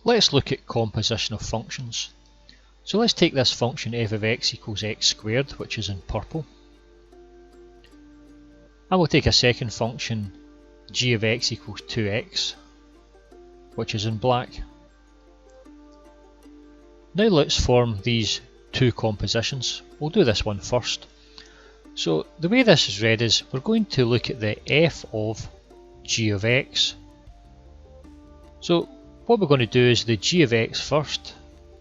let's look at composition of functions. So let's take this function f of x equals x squared, which is in purple. And we'll take a second function g of x equals 2x, which is in black. Now let's form these two compositions. We'll do this one first. So the way this is read is we're going to look at the f of g of x. So what we're going to do is the g of x first,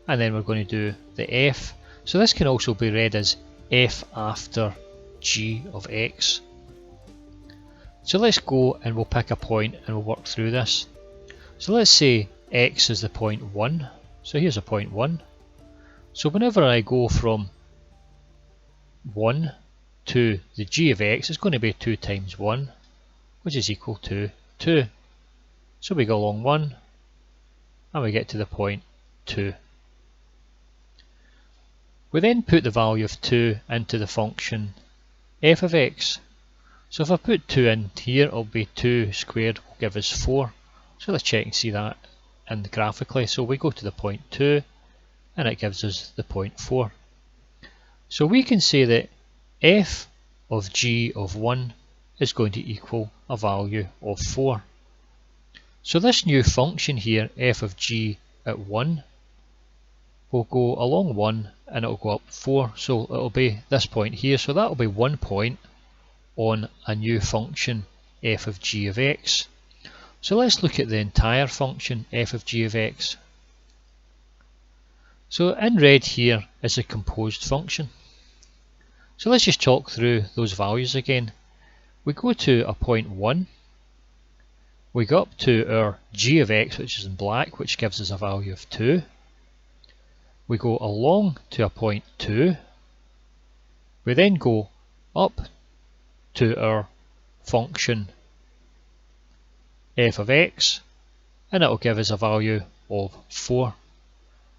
and then we're going to do the f. So this can also be read as f after g of x. So let's go and we'll pick a point and we'll work through this. So let's say x is the point 1. So here's a point 1. So whenever I go from 1 to the g of x, it's going to be 2 times 1, which is equal to 2. So we go along 1 and we get to the point 2. We then put the value of 2 into the function f of x. So if I put 2 in here, it'll be 2 squared will give us 4. So let's check and see that graphically. So we go to the point 2 and it gives us the point 4. So we can say that f of g of 1 is going to equal a value of 4. So this new function here, f of g at 1, will go along 1 and it will go up 4. So it will be this point here. So that will be 1 point on a new function f of g of x. So let's look at the entire function f of g of x. So in red here is a composed function. So let's just talk through those values again. We go to a point 1, we go up to our g of x, which is in black, which gives us a value of 2. We go along to a point 2, we then go up to our function f of x, and it will give us a value of 4.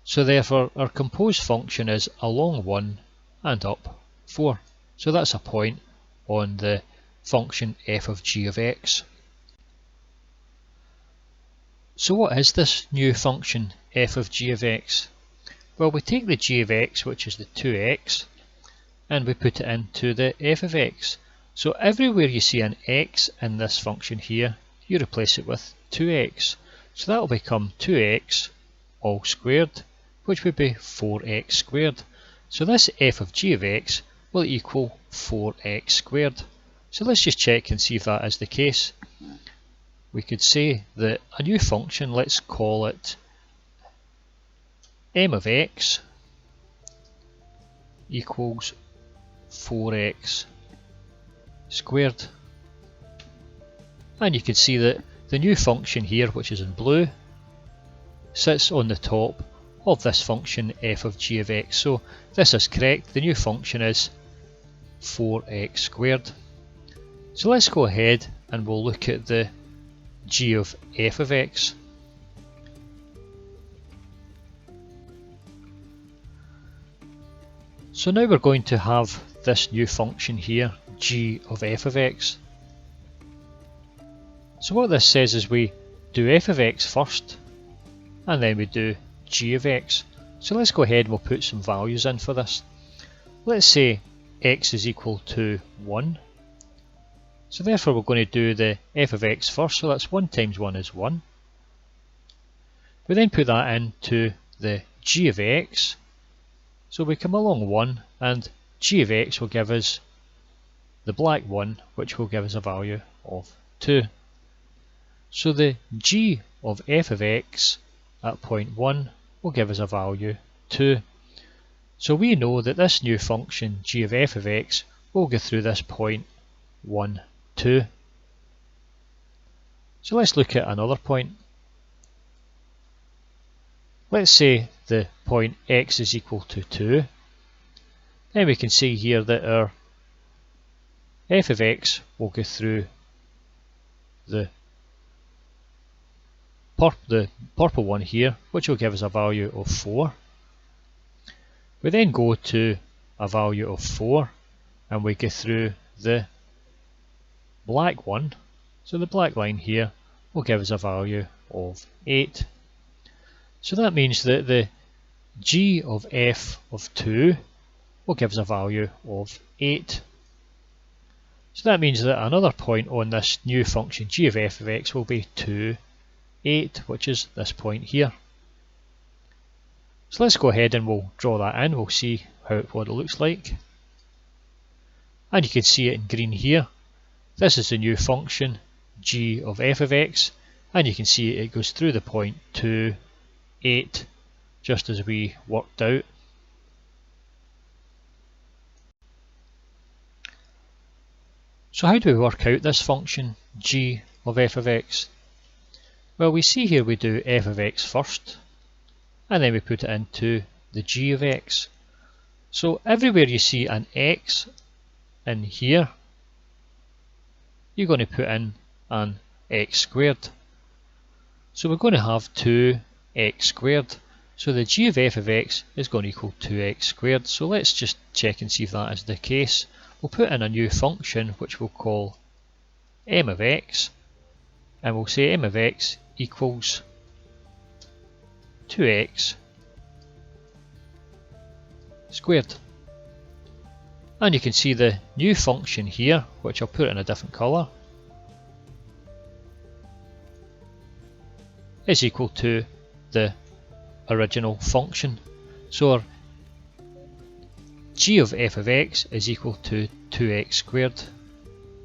So therefore our composed function is along 1 and up 4. So that's a point on the function f of g of x. So what is this new function f of g of x? Well, we take the g of x, which is the 2x, and we put it into the f of x. So everywhere you see an x in this function here, you replace it with 2x. So that will become 2x all squared, which would be 4x squared. So this f of g of x will equal 4x squared. So let's just check and see if that is the case. We could say that a new function, let's call it m of x equals 4x squared. And you can see that the new function here, which is in blue, sits on the top of this function f of g of x. So this is correct. The new function is 4x squared. So let's go ahead and we'll look at the g of f of x. So now we're going to have this new function here, g of f of x. So what this says is we do f of x first, and then we do g of x. So let's go ahead and we'll put some values in for this. Let's say x is equal to 1. So therefore we're going to do the f of x first, so that's 1 times 1 is 1. We then put that into the g of x. So we come along 1 and g of x will give us the black one, which will give us a value of 2. So the g of f of x at point 1 will give us a value 2. So we know that this new function g of f of x will go through this point 1, 2. So let's look at another point. Let's say the point x is equal to 2. Then we can see here that our f of x will go through the purple one here, which will give us a value of 4. We then go to a value of 4 and we go through the black one. So the black line here will give us a value of 8. So that means that the g of f of 2 will give us a value of 8. So that means that another point on this new function g of x will be 2, 8, which is this point here. So let's go ahead and we'll draw that in. We'll see what it looks like. And you can see it in green here. This is the new function g of f of x, and you can see it goes through the point 2, 8, just as we worked out. So how do we work out this function g of f of x? Well, we see here we do f of x first, and then we put it into the g of x. So everywhere you see an x in here, you're going to put in an x squared. So we're going to have 2x squared. So the g of f of x is going to equal 2x squared. So let's just check and see if that is the case. We'll put in a new function which we'll call m of x, and we'll say m of x equals 2x squared. And you can see the new function here, which I'll put in a different colour, is equal to the original function. So our g of f of x is equal to 2x squared.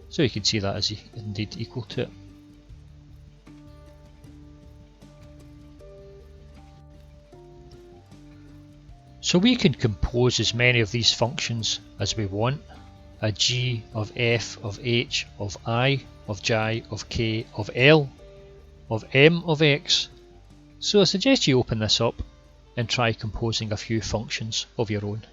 So you can see that is indeed equal to it. So we can compose as many of these functions as we want. A g of f of h of I of j of k of l of m of x. So I suggest you open this up and try composing a few functions of your own.